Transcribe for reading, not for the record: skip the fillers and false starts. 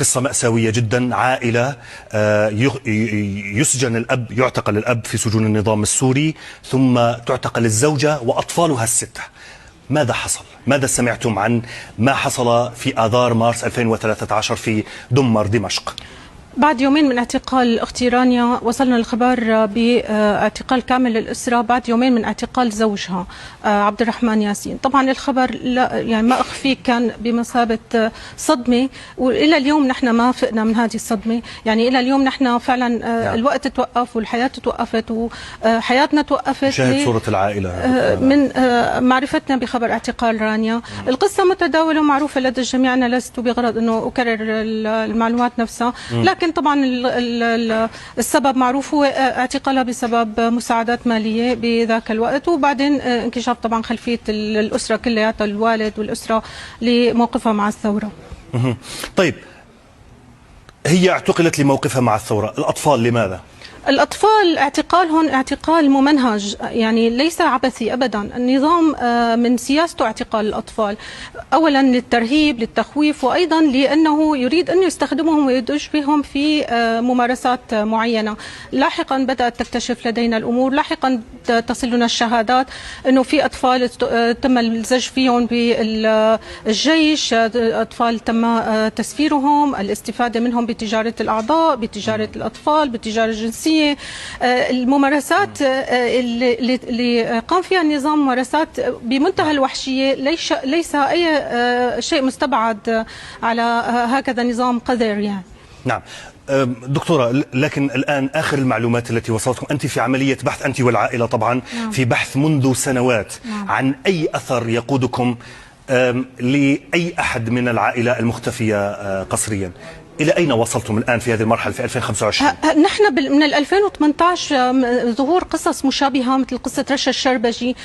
قصة مأساوية جدا. عائلة يسجن الأب، يعتقل الأب في سجون النظام السوري، ثم تعتقل الزوجة وأطفالها الستة. ماذا حصل؟ ماذا سمعتم عن ما حصل في آذار مارس 2013 في دمر دمشق؟ بعد يومين من اعتقال أختي رانيا وصلنا الخبر باعتقال كامل الأسرة بعد يومين من اعتقال زوجها عبد الرحمن ياسين. طبعا الخبر لا يعني ما أخفيه كان بمثابة صدمة، وإلى اليوم نحن ما فقنا من هذه الصدمة. يعني إلى اليوم نحن فعلا الوقت توقف والحياة توقفت وحياتنا توقفت. شاهد صورة العائلة من معرفتنا بخبر اعتقال رانيا. القصة متداولة ومعروفة لدى الجميع. أنا لست بغرض أنه أكرر المعلومات نفسها، لكن طبعا السبب معروف، هو اعتقالها بسبب مساعدات مالية بذاك الوقت، وبعدين انكشاف طبعا خلفية الأسرة كلياتها، الوالد والأسرة، لموقفها مع الثورة. طيب، هي اعتقلت لموقفها مع الثورة، الأطفال لماذا؟ الأطفال اعتقالهم اعتقال ممنهج، يعني ليس عبثي أبدا. النظام من سياسته اعتقال الأطفال، أولا للترهيب للتخويف، وأيضا لأنه يريد أن يستخدمهم ويدج بهم في ممارسات معينة. لاحقا بدأت تكتشف لدينا الأمور، لاحقا تصل لنا الشهادات أنه في أطفال تم الزج فيهم بالجيش، أطفال تم تسفيرهم، الاستفادة منهم بتجارة الأعضاء، بتجارة الأطفال، بتجارة الجنسية. الممارسات اللي قام فيها النظام ممارسات بمنتهى الوحشية، ليس أي شيء مستبعد على هكذا نظام قذر يعني. نعم دكتورة، لكن الآن آخر المعلومات التي وصلتكم، أنت في عملية بحث، أنت والعائلة طبعا في بحث منذ سنوات عن أي أثر يقودكم لأي أحد من العائلة المختفية قسريا. إلى أين وصلتم الآن في هذه المرحلة في 2025؟ نحن من 2018 ظهور قصص مشابهة مثل قصة رشا الشربجي.